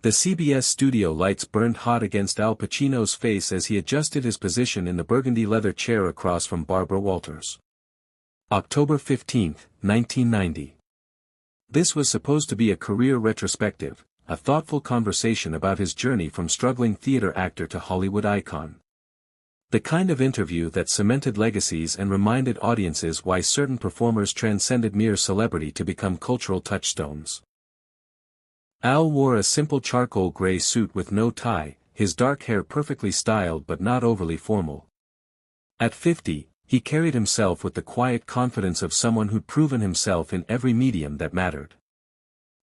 The CBS studio lights burned hot against Al Pacino's face as he adjusted his position in the burgundy leather chair across from Barbara Walters. October 15, 1990. This was supposed to be a career retrospective, a thoughtful conversation about his journey from struggling theater actor to Hollywood icon. The kind of interview that cemented legacies and reminded audiences why certain performers transcended mere celebrity to become cultural touchstones. Al wore a simple charcoal gray suit with no tie, his dark hair perfectly styled but not overly formal. At 50, he carried himself with the quiet confidence of someone who'd proven himself in every medium that mattered.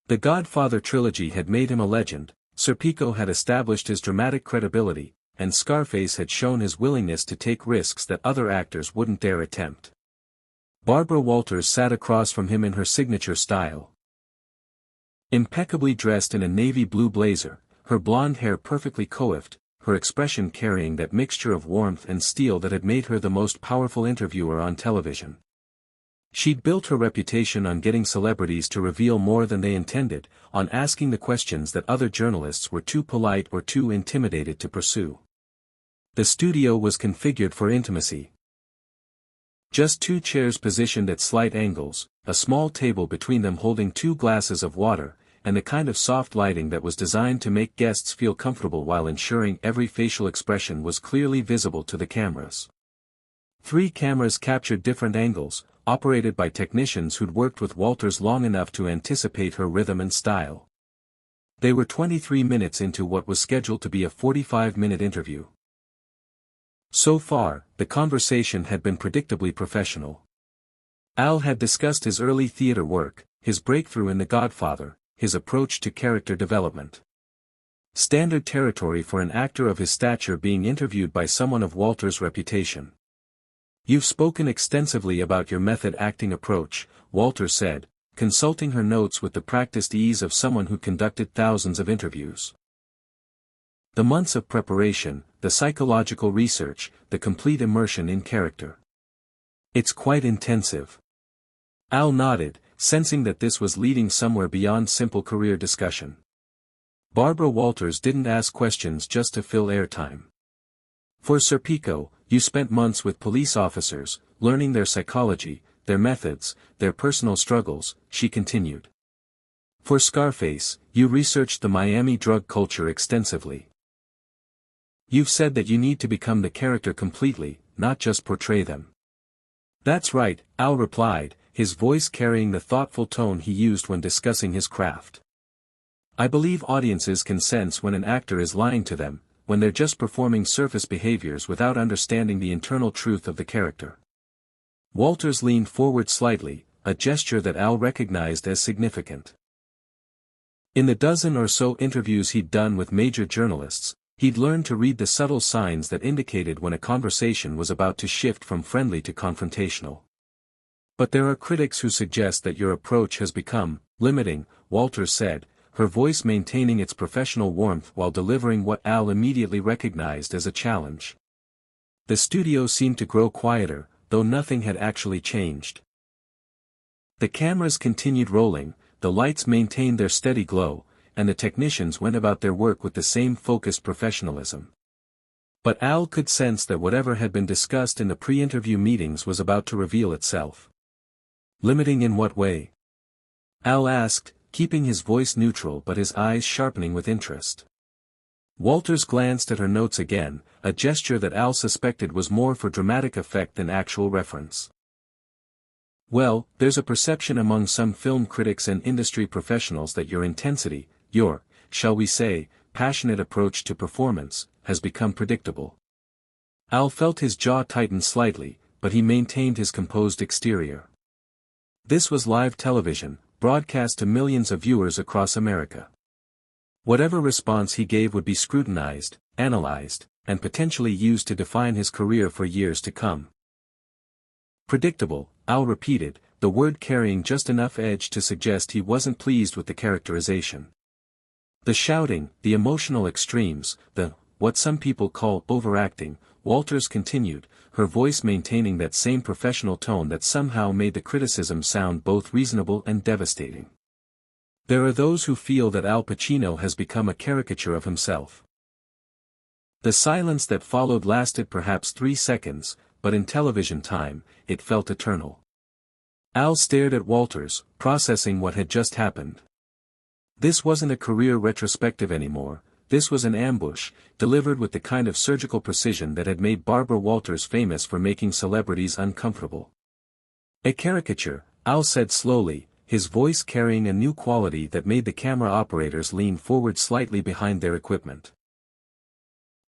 The Godfather trilogy had made him a legend, Serpico had established his dramatic credibility, and Scarface had shown his willingness to take risks that other actors wouldn't dare attempt. Barbara Walters sat across from him in her signature style. Impeccably dressed in a navy blue blazer, her blonde hair perfectly coiffed, her expression carrying that mixture of warmth and steel that had made her the most powerful interviewer on television. She'd built her reputation on getting celebrities to reveal more than they intended, on asking the questions that other journalists were too polite or too intimidated to pursue. The studio was configured for intimacy. Just two chairs positioned at slight angles, a small table between them holding two glasses of water, and the kind of soft lighting that was designed to make guests feel comfortable while ensuring every facial expression was clearly visible to the cameras. 3 cameras captured different angles, operated by technicians who'd worked with Walters long enough to anticipate her rhythm and style. They were 23 minutes into what was scheduled to be a 45-minute interview. So far, the conversation had been predictably professional. Al had discussed his early theater work, his breakthrough in The Godfather, his approach to character development. Standard territory for an actor of his stature being interviewed by someone of Walters' reputation. "You've spoken extensively about your method acting approach," Walters said, consulting her notes with the practiced ease of someone who conducted thousands of interviews. "The months of preparation, the psychological research, the complete immersion in character. It's quite intensive." Al nodded, sensing that this was leading somewhere beyond simple career discussion. Barbara Walters didn't ask questions just to fill airtime. "For Serpico, you spent months with police officers, learning their psychology, their methods, their personal struggles," she continued. "For Scarface, you researched the Miami drug culture extensively. You've said that you need to become the character completely, not just portray them." "That's right," Al replied, his voice carrying the thoughtful tone he used when discussing his craft. "I believe audiences can sense when an actor is lying to them, when they're just performing surface behaviors without understanding the internal truth of the character." Walters leaned forward slightly, a gesture that Al recognized as significant. In the dozen or so interviews he'd done with major journalists, he'd learned to read the subtle signs that indicated when a conversation was about to shift from friendly to confrontational. "But there are critics who suggest that your approach has become limiting," Walters said, her voice maintaining its professional warmth while delivering what Al immediately recognized as a challenge. The studio seemed to grow quieter, though nothing had actually changed. The cameras continued rolling, the lights maintained their steady glow, and the technicians went about their work with the same focused professionalism. But Al could sense that whatever had been discussed in the pre-interview meetings was about to reveal itself. "Limiting in what way?" Al asked, keeping his voice neutral but his eyes sharpening with interest. Walters glanced at her notes again, a gesture that Al suspected was more for dramatic effect than actual reference. "Well, there's a perception among some film critics and industry professionals that your intensity, your, shall we say, passionate approach to performance, has become predictable." Al felt his jaw tighten slightly, but he maintained his composed exterior. This was live television, broadcast to millions of viewers across America. Whatever response he gave would be scrutinized, analyzed, and potentially used to define his career for years to come. "Predictable," Al repeated, the word carrying just enough edge to suggest he wasn't pleased with the characterization. "The shouting, the emotional extremes, what some people call overacting," Walters continued, her voice maintaining that same professional tone that somehow made the criticism sound both reasonable and devastating. There are those who feel that Al Pacino has become a caricature of himself. The silence that followed lasted perhaps 3 seconds, but in television time, it felt eternal. Al stared at Walters, processing what had just happened. This wasn't a career retrospective anymore, this was an ambush, delivered with the kind of surgical precision that had made Barbara Walters famous for making celebrities uncomfortable. A caricature, Al said slowly, his voice carrying a new quality that made the camera operators lean forward slightly behind their equipment.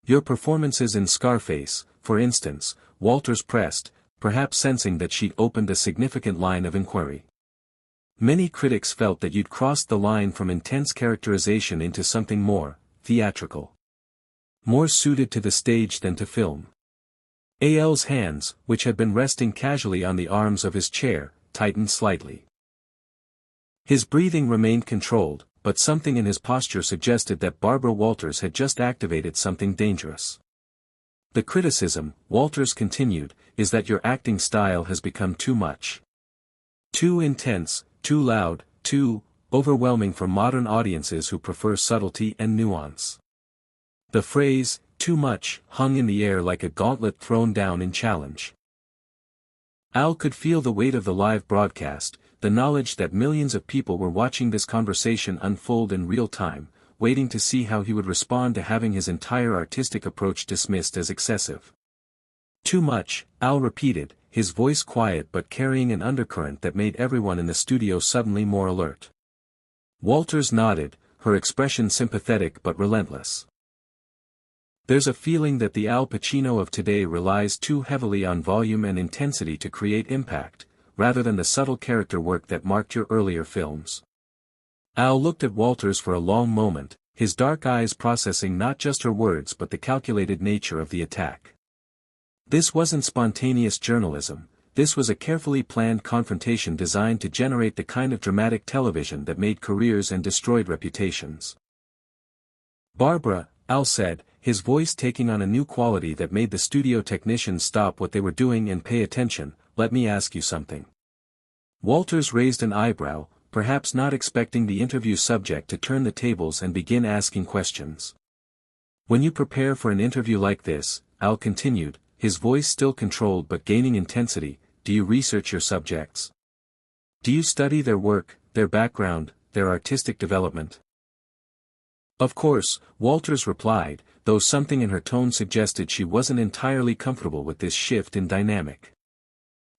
Your performances in Scarface, for instance, Walters pressed, perhaps sensing that she'd opened a significant line of inquiry. Many critics felt that you'd crossed the line from intense characterization into something more theatrical. More suited to the stage than to film. Al's hands, which had been resting casually on the arms of his chair, tightened slightly. His breathing remained controlled, but something in his posture suggested that Barbara Walters had just activated something dangerous. The criticism, Walters continued, is that your acting style has become too much. Too intense, too loud, too overwhelming for modern audiences who prefer subtlety and nuance. The phrase, too much, hung in the air like a gauntlet thrown down in challenge. Al could feel the weight of the live broadcast, the knowledge that millions of people were watching this conversation unfold in real time, waiting to see how he would respond to having his entire artistic approach dismissed as excessive. Too much, Al repeated, his voice quiet but carrying an undercurrent that made everyone in the studio suddenly more alert. Walters nodded, her expression sympathetic but relentless. There's a feeling that the Al Pacino of today relies too heavily on volume and intensity to create impact, rather than the subtle character work that marked your earlier films. Al looked at Walters for a long moment, his dark eyes processing not just her words but the calculated nature of the attack. This wasn't spontaneous journalism, this was a carefully planned confrontation designed to generate the kind of dramatic television that made careers and destroyed reputations. Barbara, Al said, his voice taking on a new quality that made the studio technicians stop what they were doing and pay attention, let me ask you something. Walters raised an eyebrow, perhaps not expecting the interview subject to turn the tables and begin asking questions. When you prepare for an interview like this, Al continued, his voice still controlled but gaining intensity, do you research your subjects? Do you study their work, their background, their artistic development? Of course, Walters replied, though something in her tone suggested she wasn't entirely comfortable with this shift in dynamic.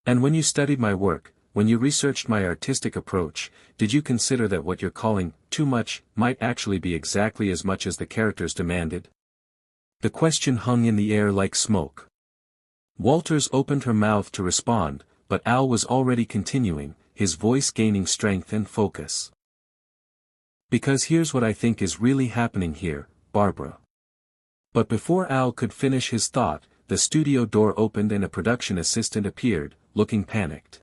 And when you studied my work, when you researched my artistic approach, did you consider that what you're calling too much might actually be exactly as much as the characters demanded? The question hung in the air like smoke. Walters opened her mouth to respond, but Al was already continuing, his voice gaining strength and focus. Because here's what I think is really happening here, Barbara. But before Al could finish his thought, the studio door opened and a production assistant appeared, looking panicked.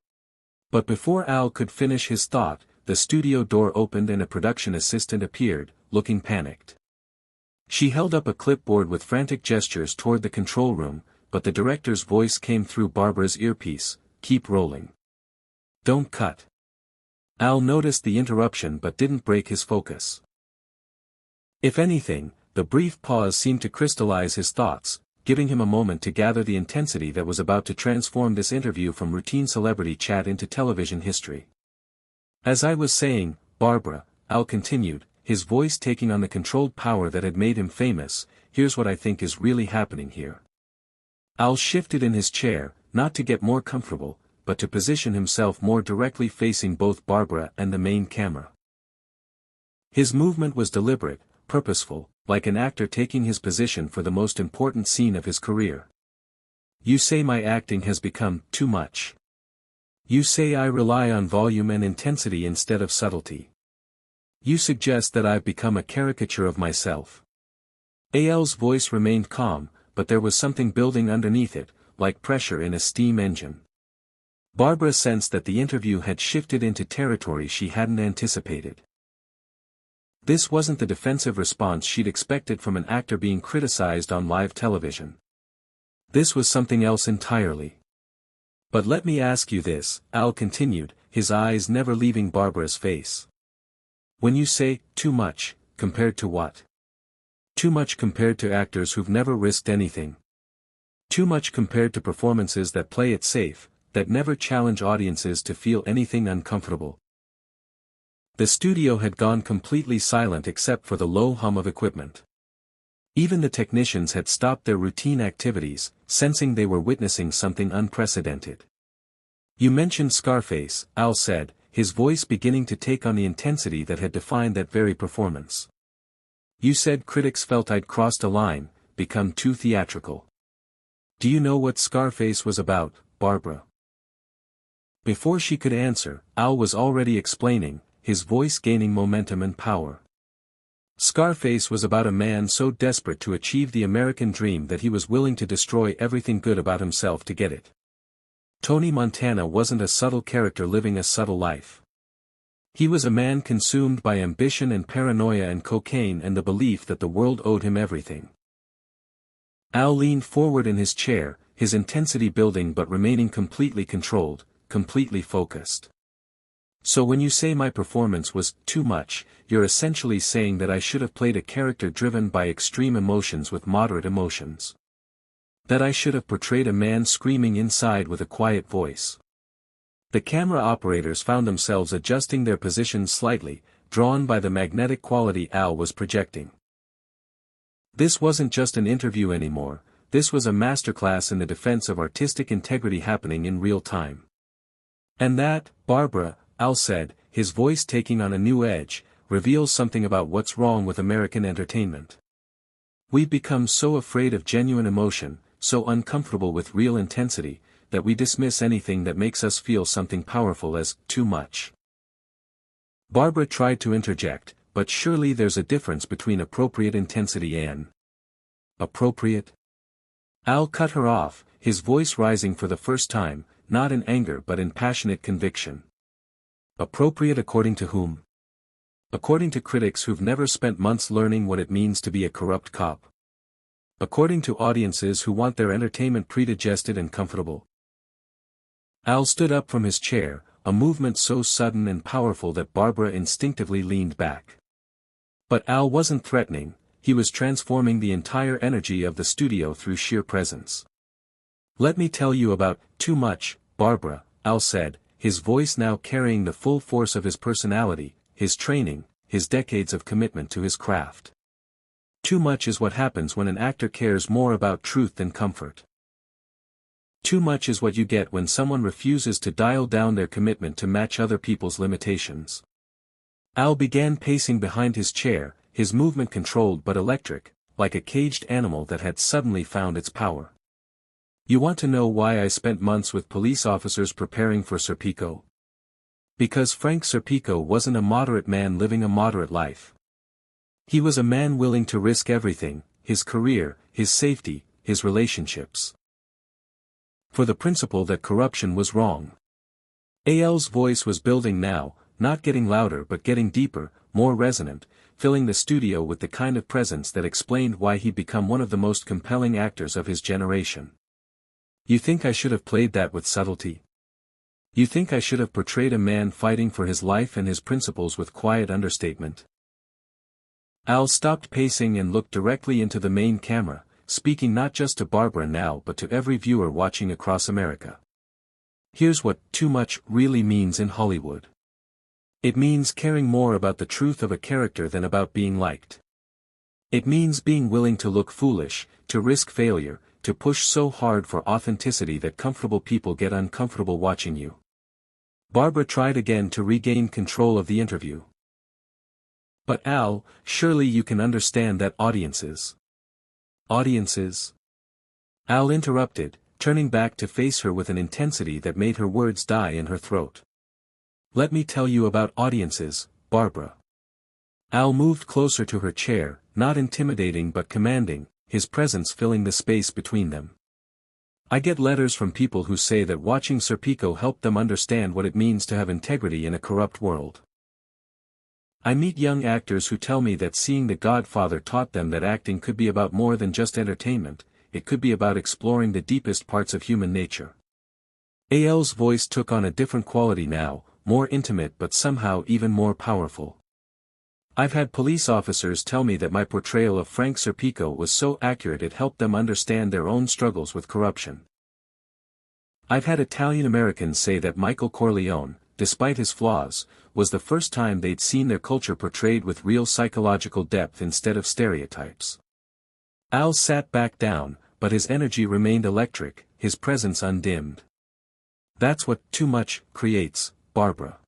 But before Al could finish his thought, the studio door opened and a production assistant appeared, looking panicked. She held up a clipboard with frantic gestures toward the control room, but the director's voice came through Barbara's earpiece, keep rolling. Don't cut. Al noticed the interruption but didn't break his focus. If anything, the brief pause seemed to crystallize his thoughts, giving him a moment to gather the intensity that was about to transform this interview from routine celebrity chat into television history. As I was saying, Barbara, Al continued, his voice taking on the controlled power that had made him famous, here's what I think is really happening here. Al shifted in his chair, not to get more comfortable, but to position himself more directly facing both Barbara and the main camera. His movement was deliberate, purposeful, like an actor taking his position for the most important scene of his career. You say my acting has become too much. You say I rely on volume and intensity instead of subtlety. You suggest that I've become a caricature of myself. Al's voice remained calm, but there was something building underneath it, like pressure in a steam engine. Barbara sensed that the interview had shifted into territory she hadn't anticipated. This wasn't the defensive response she'd expected from an actor being criticized on live television. This was something else entirely. But let me ask you this, Al continued, his eyes never leaving Barbara's face. When you say, too much, compared to what? Too much compared to actors who've never risked anything. Too much compared to performances that play it safe, that never challenge audiences to feel anything uncomfortable. The studio had gone completely silent except for the low hum of equipment. Even the technicians had stopped their routine activities, sensing they were witnessing something unprecedented. You mentioned Scarface, Al said, his voice beginning to take on the intensity that had defined that very performance. You said critics felt I'd crossed a line, become too theatrical. Do you know what Scarface was about, Barbara? Before she could answer, Al was already explaining, his voice gaining momentum and power. Scarface was about a man so desperate to achieve the American dream that he was willing to destroy everything good about himself to get it. Tony Montana wasn't a subtle character living a subtle life. He was a man consumed by ambition and paranoia and cocaine and the belief that the world owed him everything. Al leaned forward in his chair, his intensity building but remaining completely controlled, completely focused. So when you say my performance was too much, you're essentially saying that I should have played a character driven by extreme emotions with moderate emotions. That I should have portrayed a man screaming inside with a quiet voice. The camera operators found themselves adjusting their positions slightly, drawn by the magnetic quality Al was projecting. This wasn't just an interview anymore, this was a masterclass in the defense of artistic integrity happening in real time. And that, Barbara, Al said, his voice taking on a new edge, reveals something about what's wrong with American entertainment. We've become so afraid of genuine emotion, so uncomfortable with real intensity, that we dismiss anything that makes us feel something powerful as too much. Barbara tried to interject, but surely there's a difference between appropriate intensity and appropriate? Al cut her off, his voice rising for the first time, not in anger but in passionate conviction. Appropriate according to whom? According to critics who've never spent months learning what it means to be a corrupt cop. According to audiences who want their entertainment predigested and comfortable. Al stood up from his chair, a movement so sudden and powerful that Barbara instinctively leaned back. But Al wasn't threatening, he was transforming the entire energy of the studio through sheer presence. Let me tell you about too much, Barbara, Al said, his voice now carrying the full force of his personality, his training, his decades of commitment to his craft. Too much is what happens when an actor cares more about truth than comfort. Too much is what you get when someone refuses to dial down their commitment to match other people's limitations. Al began pacing behind his chair, his movement controlled but electric, like a caged animal that had suddenly found its power. You want to know why I spent months with police officers preparing for Serpico? Because Frank Serpico wasn't a moderate man living a moderate life. He was a man willing to risk everything, his career, his safety, his relationships. For the principle that corruption was wrong. Al's voice was building now, not getting louder but getting deeper, more resonant, filling the studio with the kind of presence that explained why he'd become one of the most compelling actors of his generation. You think I should have played that with subtlety? You think I should have portrayed a man fighting for his life and his principles with quiet understatement? Al stopped pacing and looked directly into the main camera, speaking not just to Barbara now but to every viewer watching across America. Here's what too much really means in Hollywood. It means caring more about the truth of a character than about being liked. It means being willing to look foolish, to risk failure, to push so hard for authenticity that comfortable people get uncomfortable watching you. Barbara tried again to regain control of the interview. But Al, surely you can understand that audiences. Audiences? Al interrupted, turning back to face her with an intensity that made her words die in her throat. Let me tell you about audiences, Barbara. Al moved closer to her chair, not intimidating but commanding, his presence filling the space between them. I get letters from people who say that watching Serpico helped them understand what it means to have integrity in a corrupt world. I meet young actors who tell me that seeing The Godfather taught them that acting could be about more than just entertainment, it could be about exploring the deepest parts of human nature. Al's voice took on a different quality now, more intimate but somehow even more powerful. I've had police officers tell me that my portrayal of Frank Serpico was so accurate it helped them understand their own struggles with corruption. I've had Italian Americans say that Michael Corleone, despite his flaws, was the first time they'd seen their culture portrayed with real psychological depth instead of stereotypes. Al sat back down, but his energy remained electric, his presence undimmed. That's what too much creates, Barbara.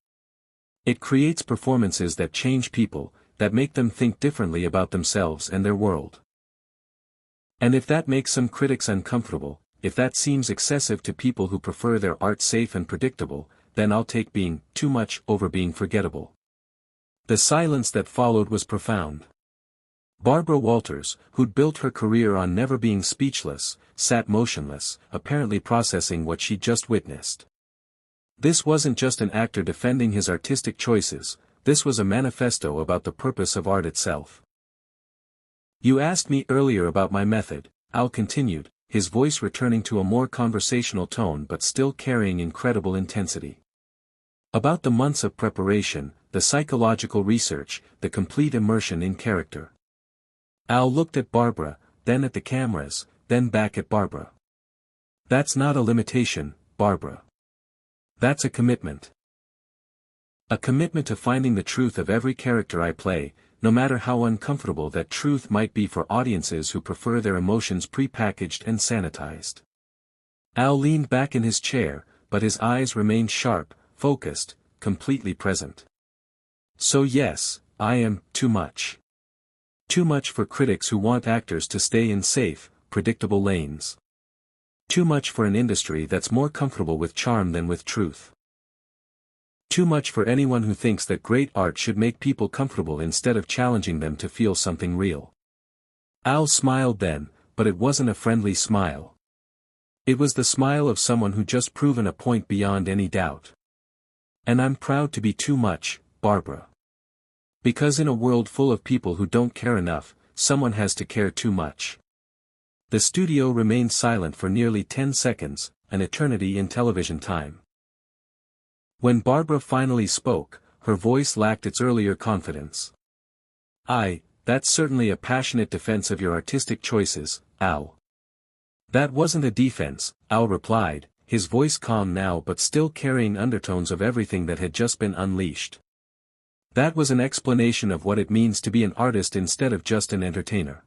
It creates performances that change people, that make them think differently about themselves and their world. And if that makes some critics uncomfortable, if that seems excessive to people who prefer their art safe and predictable, then I'll take being too much over being forgettable. The silence that followed was profound. Barbara Walters, who'd built her career on never being speechless, sat motionless, apparently processing what she'd just witnessed. This wasn't just an actor defending his artistic choices, this was a manifesto about the purpose of art itself. You asked me earlier about my method, Al continued, his voice returning to a more conversational tone but still carrying incredible intensity. About the months of preparation, the psychological research, the complete immersion in character. Al looked at Barbara, then at the cameras, then back at Barbara. That's not a limitation, Barbara. That's a commitment. A commitment to finding the truth of every character I play, no matter how uncomfortable that truth might be for audiences who prefer their emotions pre-packaged and sanitized. Al leaned back in his chair, but his eyes remained sharp, focused, completely present. So yes, I am too much. Too much for critics who want actors to stay in safe, predictable lanes. Too much for an industry that's more comfortable with charm than with truth. Too much for anyone who thinks that great art should make people comfortable instead of challenging them to feel something real. Al smiled then, but it wasn't a friendly smile. It was the smile of someone who just proven a point beyond any doubt. And I'm proud to be too much, Barbara. Because in a world full of people who don't care enough, someone has to care too much. The studio remained silent for nearly 10 seconds, an eternity in television time. When Barbara finally spoke, her voice lacked its earlier confidence. That's certainly a passionate defense of your artistic choices, Al. That wasn't a defense, Al replied, his voice calm now but still carrying undertones of everything that had just been unleashed. That was an explanation of what it means to be an artist instead of just an entertainer.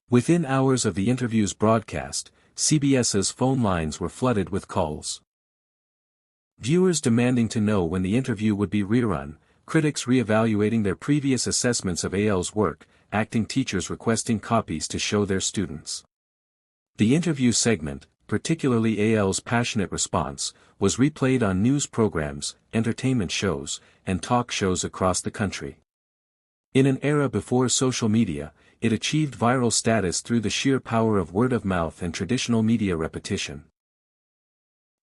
Within hours of the interview's broadcast, CBS's phone lines were flooded with calls. Viewers demanding to know when the interview would be rerun, critics re-evaluating their previous assessments of AL's work, acting teachers requesting copies to show their students. The interview segment, particularly AL's passionate response, was replayed on news programs, entertainment shows, and talk shows across the country. In an era before social media, it achieved viral status through the sheer power of word of mouth and traditional media repetition.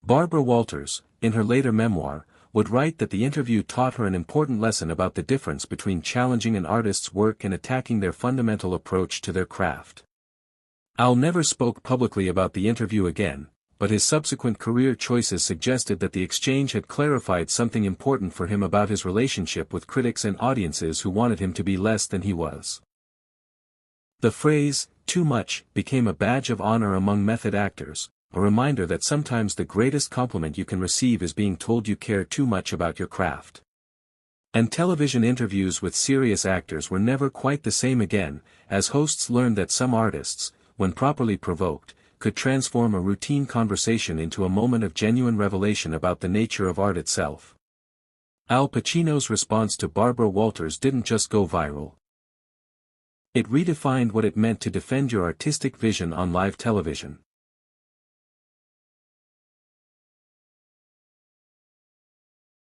Barbara Walters, in her later memoir, would write that the interview taught her an important lesson about the difference between challenging an artist's work and attacking their fundamental approach to their craft. Al never spoke publicly about the interview again, but his subsequent career choices suggested that the exchange had clarified something important for him about his relationship with critics and audiences who wanted him to be less than he was. The phrase, too much, became a badge of honor among method actors, a reminder that sometimes the greatest compliment you can receive is being told you care too much about your craft. And television interviews with serious actors were never quite the same again, as hosts learned that some artists, when properly provoked, could transform a routine conversation into a moment of genuine revelation about the nature of art itself. Al Pacino's response to Barbara Walters didn't just go viral. It redefined what it meant to defend your artistic vision on live television.